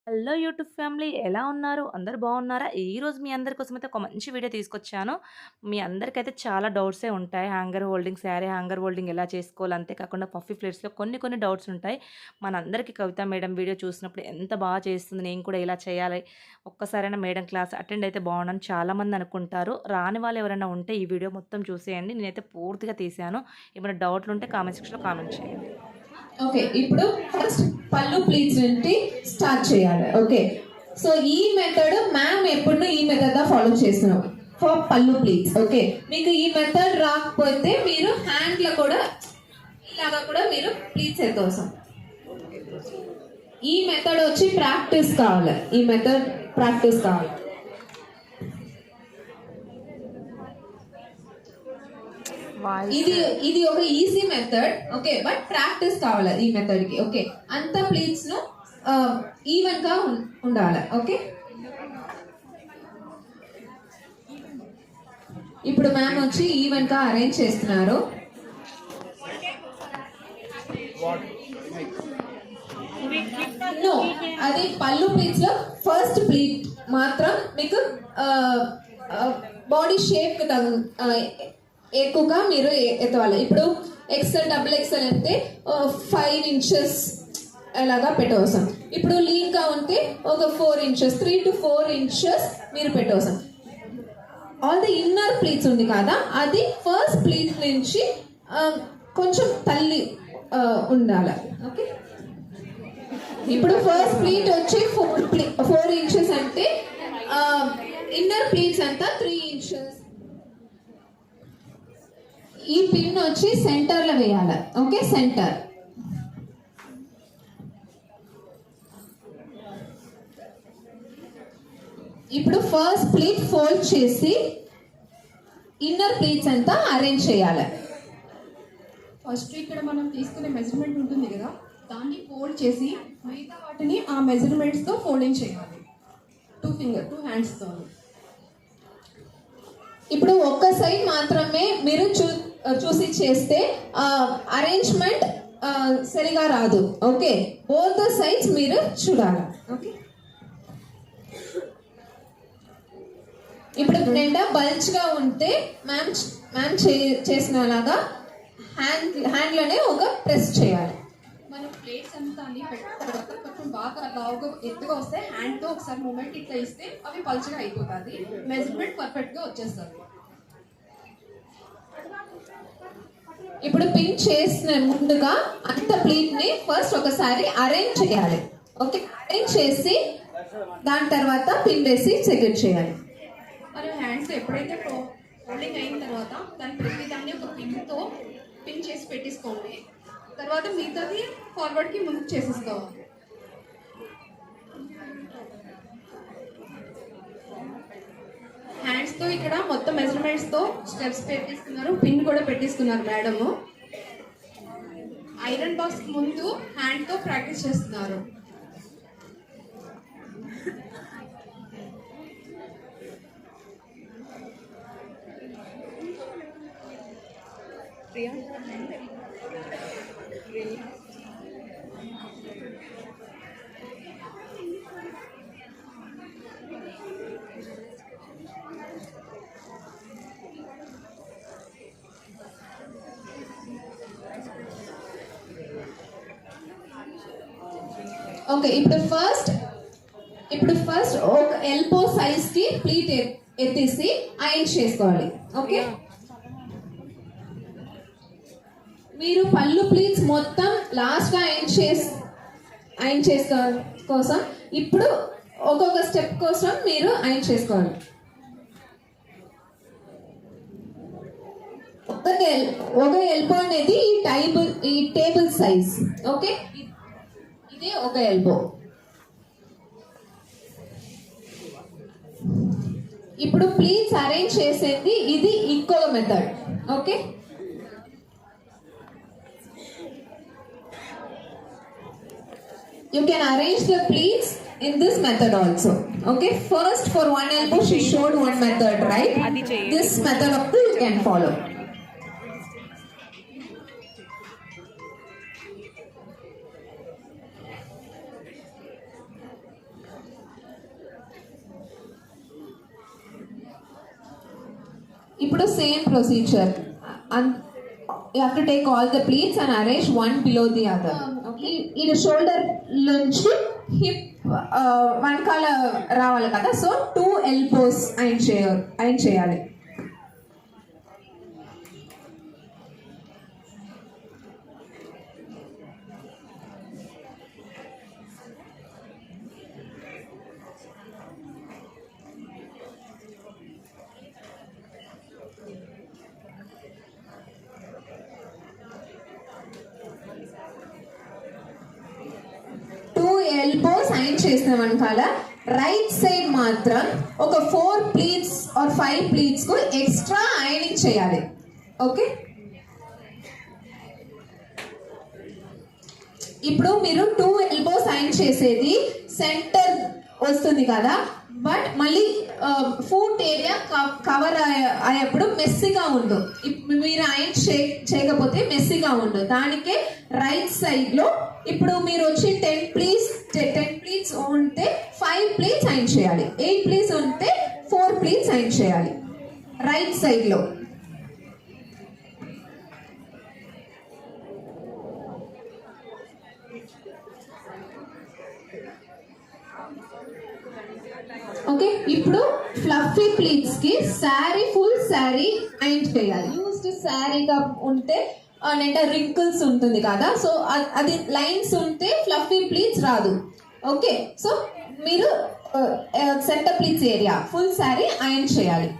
Hello YouTube family ఎలా ఉన్నారు? అందరూ బాగున్నారా? ఈరోజు మీ అందరి కోసమైతే ఒక మంచి వీడియో తీసుకొచ్చాను. మీ అందరికైతే చాలా డౌట్సే ఉంటాయి. Hanger holding, sari hanger holding ఎలా చేసుకోవాలి? అంతే కాకుండా పఫీ ప్లేట్స్‌లో కొన్ని డౌట్స్ ఉంటాయి. మనందరికీ కవిత మేడం వీడియో చూసినప్పుడు ఎంత బాగా చేస్తుంది. నేను కూడా ఇలా చేయాలి. ఒక్కసారైనా మేడం క్లాస్ అటెండ్ అయితే బాగుండని చాలామంది అనుకుంటారు. రాని వాళ్ళు ఎవరైనా ఉంటే ఈ వీడియో మొత్తం చూసేయండి. నేనైతే పూర్తిగా తీశాను. ఏమైనా డౌట్‌లు ఉంటే కామెంట్ సెక్షన్‌లో కామెంట్ చేయండి. ఓకే, ఇప్పుడు ఫస్ట్ పళ్ళు ప్లీట్స్ నుండి స్టార్ట్ చేయాలి. ఓకే, సో ఈ మెథడ్ మ్యామ్ ఎప్పుడు ఈ మెథడ్ ఫాలో చేస్తున్నాం ఫర్ పళ్ళు ప్లీట్స్. ఓకే, మీకు ఈ మెథడ్ రాకపోతే మీరు హ్యాండ్ లో కూడా ఇలాగా కూడా మీరు ప్లీట్స్ ఎత్తవసం. ఈ మెథడ్ వచ్చి ప్రాక్టీస్ కావాలి. ఈ మెథడ్ ప్రాక్టీస్ కావాలి. ఇది ఇది ఒక easy method. Okay, but practice కావాలి ఈ మెథడ్ కి. ఓకే, అంత ప్లీట్స్ ను ఈవెన్ గా ఉండాలి. ఓకే, ఇప్పుడు మ్యామ్ వచ్చి ఈవెన్ గా అరేంజ్ చేస్తున్నారు. అది పళ్ళు ప్లీట్స్ లో ఫస్ట్ ప్లీట్ మాత్రం మీకు బాడీ షేప్ ఎక్కువగా మీరు ఎత్తవాలి. ఇప్పుడు ఎక్సెల్ డబుల్ ఎక్సెల్ అయితే 5 ఇంచెస్ అలాగా పెట్టవసం. ఇప్పుడు లీన్ గా ఉంటే ఒక 4 ఇంచెస్, 3 to 4 ఇంచెస్ మీరు పెట్టవసం. ఆల్ ది ఇన్నర్ ప్లీట్స్ ఉంది కదా, అది ఫస్ట్ ప్లీట్ నుంచి కొంచెం తల్లి ఉండాలి. ఓకే, ఇప్పుడు ఫస్ట్ ప్లీట్ వచ్చి 4 ఇంచెస్ అంటే ఇన్నర్ ప్లీట్స్ అంతా 3 ఇంచెస్. ఈ పిన్ వచ్చి సెంటర్ లో వేయాలి. Okay, centre. ఇప్పుడు ఫస్ట్ ప్లీట్ ఫోల్డ్ చేసి ఇన్నర్ ప్లీట్స్ అంతా అరేంజ్ చేయాలి. ఫస్ట్ ఇక్కడ మనం తీసుకునే మెజర్మెంట్ ఉంటుంది కదా, దాన్ని ఫోల్డ్ చేసి మిగతా వాటిని ఆ మెజర్మెంట్స్తో ఫోల్డింగ్ చేయాలి. 2 హ్యాండ్స్తో. ఇప్పుడు ఒక్క సైడ్ మాత్రమే మీరు చూసి చేస్తే అరేంజ్మెంట్ సరిగా రాదు. ఓకే, బోత్ ద సైడ్స్ మీరు చూడాలి. ఓకే, ఇప్పుడు నిండా బల్జ్ గా ఉంటే మ్యామ్ చేసినలాగా హ్యాండ్ లోనే ఒక ప్రెస్ చేయాలి. మనం ప్లేట్స్ అంతా అన్ని పెట్టిన తర్వాత కొంచెం బాగా లావుగా ఎత్తుగా వస్తే హ్యాండ్తో ఒకసారి మూమెంట్ ఇట్లా ఇస్తే అవి పల్చగా అయిపోతుంది. మెజర్మెంట్ పర్ఫెక్ట్గా వచ్చేస్తుంది. ఇప్పుడు పిన్ చేసిన ముందుగా అంత ప్లీట్ ని ఫస్ట్ ఒకసారి అరేంజ్ చేయాలి. ఓకే, అరేంజ్ చేసి దాని తర్వాత పిన్ వేసి సెక్యూర్ చేయాలి. మరి హ్యాండ్స్ ఎప్పుడైతే ఫోల్డింగ్ అయిన తర్వాత దాని ప్రతి దాన్ని ఒక పిన్తో పిన్ చేసి పెట్టేసుకోండి. తర్వాత మిగతాది ఫార్వర్డ్కి ముందుకు చేసేసుకోవాలి. హ్యాండ్స్తో ఇక్కడ మొత్తం మెజర్మెంట్స్తో స్టెప్స్ పెట్టేసుకున్నారు, పిన్ కూడా పెట్టేసుకున్నారు మేడము. ఐరన్ బాక్స్ ముందు హ్యాండ్తో ప్రాక్టీస్ చేస్తున్నారు. ఓకే, ఇప్పుడు ఫస్ట్ ఒక ఎల్బో సైజ్ కి ప్లీట్ ఎత్తేసి ఐరన్ చేసుకోవాలి. ఓకే, మీరు పళ్ళు ప్లీట్స్ మొత్తం లాస్ట్ గా ఐరన్ చేసుకో కోసం ఇప్పుడు ఒక్కొక్క స్టెప్ కోసం మీరు ఐరన్ చేసుకోవాలి. ఒక ఎల్బో అనేది ఈ టేబుల్ సైజ్. ఓకే, ఇదే ఒక ఎల్బో. ఇప్పుడు ప్లీజ్ అరేంజ్ చేసేది ఇది ఇంకొక method. Okay, you can arrange the pleats in this method also. Okay, first for one elbow she showed one method, right? This method of you can follow. ఇప్పుడు same procedure. You have to take all the pleats and arrange one below the other. ఇది shoulder నుంచి hip వెనకాల రావాలి కదా, so 2 elbows ఐన్ చేయాలి. Elbows ఐన్ చేసిన వెనకాల right side మాత్రం ఒక 4 ప్లీట్స్ ఆర్ 5 ప్లీట్స్ కు ఎక్స్ట్రా ఐనింగ్ చేయాలి. ఓకే, ఇప్పుడు మీరు 2 ఎల్బోస్ ఐన్ చేసేది సెంటర్ వస్తుంది కదా, బట్ మళ్ళీ ఫుట్ ఏరియా కవర్ అయ్యేప్పుడు మెస్సీగా ఉండు. మీరు ఐన్ చేయకపోతే మెస్సీగా ఉండు. దానికే రైట్ సైడ్ లో ఇప్పుడు మీరు వచ్చి 10 ప్లీట్స్ ఉంటే 5 ప్లీట్స్ ఐన్ చేయాలి. 8 ప్లీట్స్ ఉంటే 4 ప్లీట్స్ ఐన్ చేయాలి రైట్ సైడ్ లో. ఓకే, ఇప్పుడు ఫ్లఫీ ప్లీట్స్ కి ఫుల్ శారీ ఐన్ చేయాలి. యూస్డ్ శారీగా ఉంటే అంటే రింకిల్స్ ఉంటుంది కదా, సో అది లైన్స్ ఉంటే ఫ్లఫీ ప్లీట్స్ రాదు. ఓకే, సో మీరు centre pleats area full sari iron చేయాలి.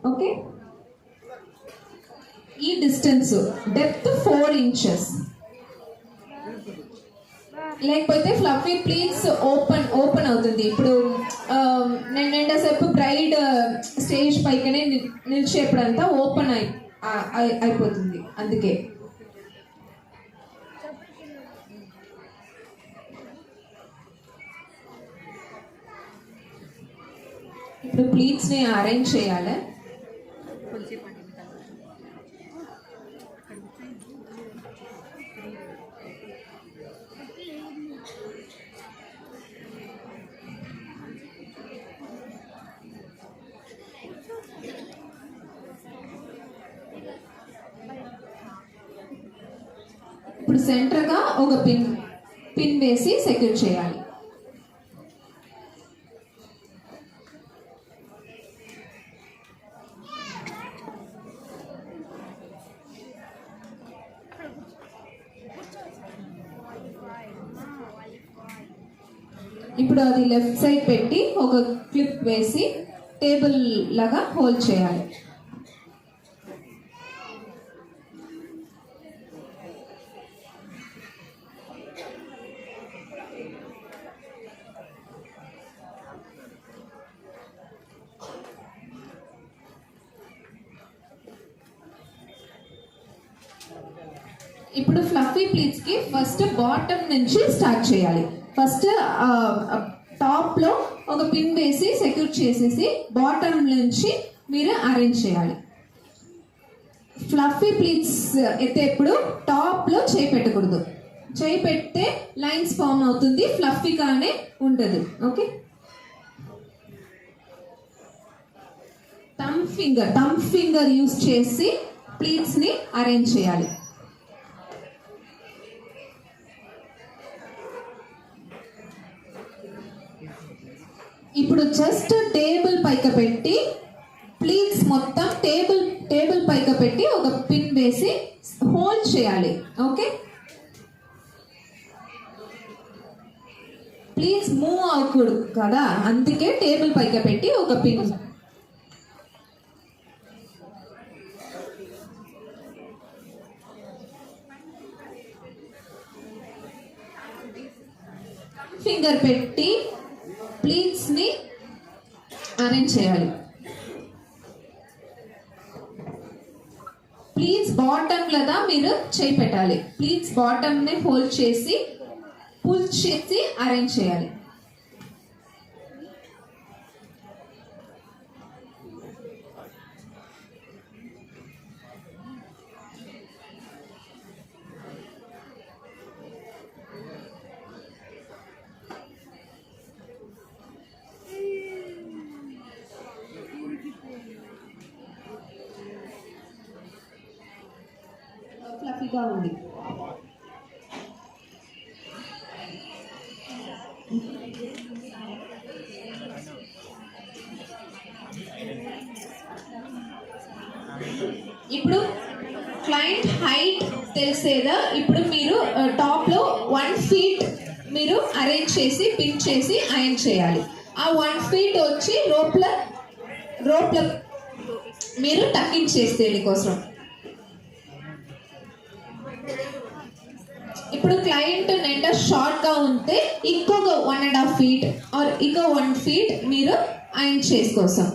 ఓకే, ఈ డిస్టెన్స్ డెప్త్ 4 inches. లేకపోతే ఫ్లఫీ ప్లీట్స్ ఓపెన్ అవుతుంది. ఇప్పుడు నేను ఎంతసేపు బ్రైడ్ స్టేజ్ పైకనే నిలిచేప్పుడంతా ఓపెన్ అయిపోతుంది. అందుకే ఇప్పుడు ప్లీట్స్ ని అరేంజ్ చేయాలి. ఇప్పుడు సెంటర్ గా ఒక పిన్ వేసి సెక్యూర్ చేయాలి. ఇప్పుడు అది లెఫ్ట్ సైడ్ పెట్టి ఒక క్లిప్ వేసి టేబుల్ లాగా హోల్డ్ చేయాలి. ఇప్పుడు ఫ్లఫీ ప్లీట్స్ కి ఫస్ట్ బాటమ్ నుంచి స్టార్ట్ చేయాలి. ఫస్ట్ టాప్ లో ఒక పిన్ వేసి సెక్యూర్ చేసేసి బాటమ్ నుంచి మీరు అరేంజ్ చేయాలి. ఫ్లఫీ ప్లీట్స్ ఎత్తేప్పుడు టాప్ లో చేయి పెట్టకూడదు. చేయి పెడితే లైన్స్ ఫామ్ అవుతుంది, ఫ్లఫీగానే ఉంటుంది. ఓకే, థంబ్ ఫింగర్ యూస్ చేసి ప్లీట్స్ ని అరేంజ్ చేయాలి. ఇప్పుడు జస్ట్ టేబుల్ పైకి పెట్టి ప్లీట్స్ మొత్తం టేబుల్ పైకి పెట్టి ఒక పిన్ వేసి హోల్డ్ చేయాలి. ఓకే, ప్లీజ్ మూవ్ అవ్వకూడదు కదా, అందుకే టేబుల్ పైకి పెట్టి ఒక పిన్. ఫింగర్ పెట్టి ప్లీట్స్ ని అరేంజ్ చేయాలి. ప్లీట్స్ బాటమ్ లేదా మీరు చేయి పెట్టాలి. ప్లీట్స్ బాటమ్ ని హోల్డ్ చేసి పుల్ చేసి అరేంజ్ చేయాలి. ఫ్లఫీగా ఉంది. ఇప్పుడు క్లయింట్ హైట్ తెలిసేదా? ఇప్పుడు మీరు టాప్ లో 1 feet మీరు అరేంజ్ చేసి పిన్ చేసి అరేంజ్ చేయాలి. ఆ 1 feet వచ్చి రోప్ల మీరు టకింగ్ చేస్తే కోసం. ఇప్పుడు క్లయింట్ నెట్ షార్ట్ గా ఉంటే ఇంకొక 1.5 feet ఆర్ ఇంకో 1 feet మీరు అరేంజ్ చేసి కోసం.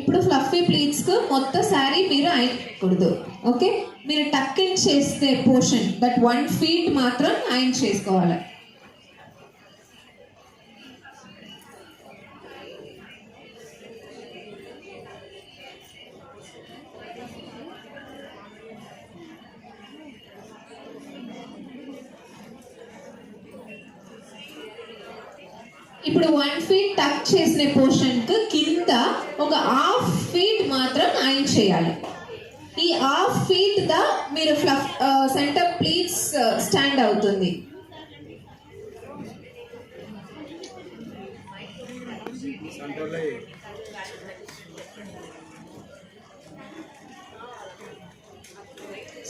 ఇప్పుడు ఫ్లఫీ ప్లీట్స్ కు మొత్తం శారీ మీరు అయకూడదు. ఓకే, మీరు టక్ ఇన్ చేస్తే పోర్షన్ దట్ 1 feet మాత్రం అయన్ చేసుకోవాలి. ఇప్పుడు 1 feet టక్ చేసిన పోర్షన్ కు కింద ఒక 1/2 feet మాత్రం అయన్ చేయాలి. ఈ 1/2 feet దా మీరు సెంటర్ ప్లీట్స్ స్టాండ్ అవుతుంది.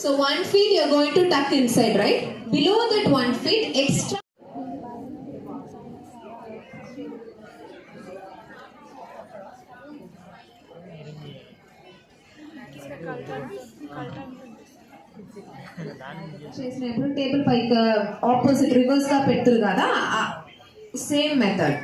So 1 feet you are going to tuck inside, right? Below that 1 feet extra. చేసినప్పుడు టేబుల్ పైకి ఆపోజిట్ రివర్స్ గా పెడుతుంది కదా, సేమ్ మెథడ్.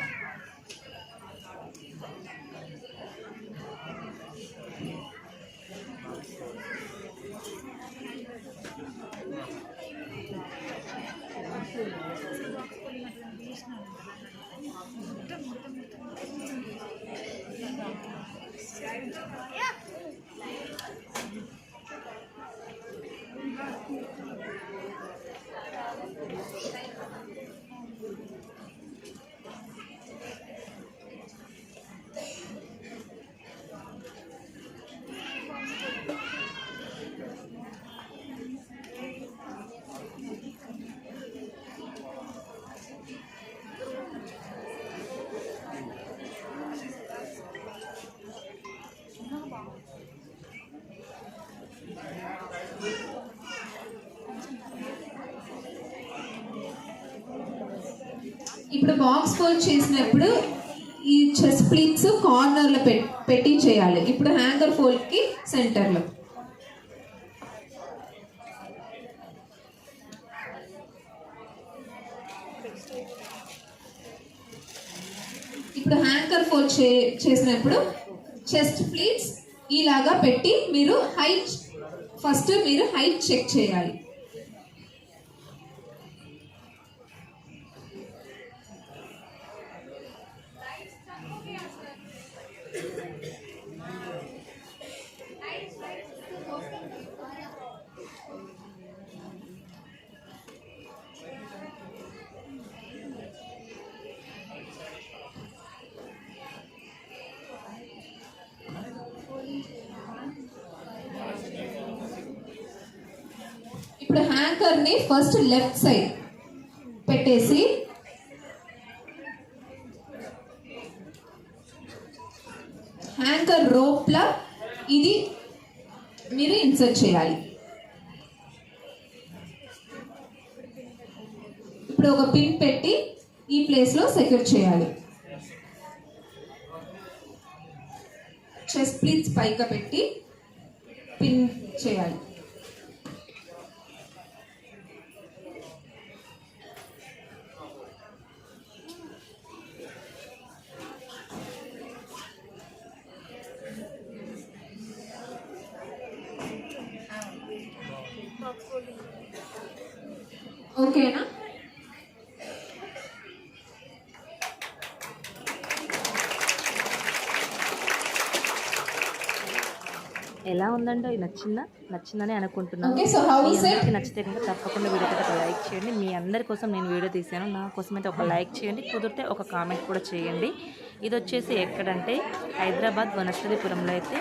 ఇప్పుడు బాక్స్ ఫోల్డ్ చేసినప్పుడు ఈ చెస్ట్ ప్లీట్స్ కార్నర్ లో పెట్టి చేయాలి. ఇప్పుడు హ్యాంగర్ ఫోల్డ్ కి సెంటర్ లో. ఇప్పుడు హ్యాంగర్ ఫోల్డ్ చేసినప్పుడు చెస్ట్ ప్లీట్స్ ఇలాగా పెట్టి మీరు ఫస్ట్ మీరు హైట్ చెక్ చేయాలి. ఇప్పుడు హ్యాంకర్ ని ఫస్ట్ లెఫ్ట్ సైడ్ పెట్టేసి హ్యాంకర్ రోప్ లా ఇది మీరు ఇన్సర్ట్ చేయాలి. ఇప్పుడు ఒక పిన్ పెట్టి ఈ ప్లేస్ లో సెక్యూర్ చేయాలి. చెస్ట్ ప్లీట్స్ పైగా పెట్టి పిన్ చేయాలి. ఓకేనా? ఎలా ఉందండో నచ్చిందని అనుకుంటున్నాను. Okay, so how me is it? అందరికీ నచ్చితే కనుక తప్పకుండా వీడియోకి అయితే ఒక లైక్ చేయండి. మీ అందరి కోసం నేను వీడియో తీసాను, నా కోసం అయితే ఒక లైక్ చేయండి, కుదిరితే ఒక కామెంట్ కూడా చేయండి. ఇది వచ్చేసి ఎక్కడంటే హైదరాబాద్ వనస్థలిపురంలో అయితే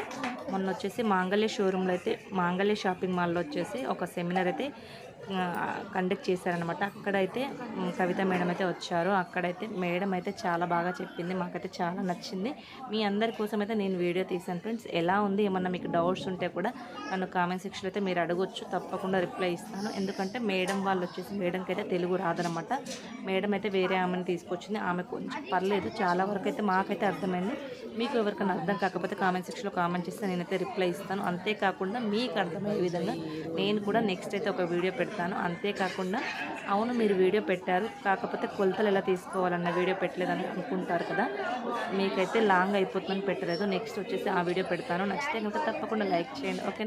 మొన్న వచ్చేసి మాంగళ్య షోరూంలో అయితే మాంగళ్య షాపింగ్ మాల్లో వచ్చేసి ఒక సెమినార్ అయితే కండక్ట్ చేశారనమాట. అక్కడైతే కవిత మేడం అయితే వచ్చారు. అక్కడైతే మేడం అయితే చాలా బాగా చెప్పింది, మాకైతే చాలా నచ్చింది. మీ అందరి కోసం అయితే నేను వీడియో తీసాను ఫ్రెండ్స్. ఎలా ఉంది, ఏమన్నా మీకు డౌట్స్ ఉంటే కూడా నన్ను కామెంట్ సెక్షన్లో అయితే మీరు అడగొచ్చు, తప్పకుండా రిప్లై ఇస్తాను. ఎందుకంటే మేడం వాళ్ళు వచ్చేసి మేడంకి అయితే తెలుగు రాదనమాట. మేడం అయితే వేరే ఆమెను తీసుకొచ్చింది. ఆమె కొంచెం పర్లేదు, చాలా వరకు అయితే మాకైతే అర్థమైంది. మీకు ఎవరికైనా అర్థం కాకపోతే కామెంట్ సెక్షన్లో కామెంట్ చేస్తే నేనైతే రిప్లై ఇస్తాను. అంతేకాకుండా మీకు అర్థమయ్యే విధంగా నేను కూడా నెక్స్ట్ అయితే ఒక వీడియో పెడతాను. అంతేకాకుండా అవును మీరు వీడియో పెట్టారు, కాకపోతే కొలతలు ఎలా తీసుకోవాలన్న వీడియో పెట్టలేదని అనుకుంటారు కదా, మీకైతే లాంగ్ అయిపోతుందని పెట్టలేదు. నెక్స్ట్ వచ్చేసి ఆ వీడియో పెడతాను. నచ్చితే కనుక తప్పకుండా లైక్ చేయండి. ఓకే.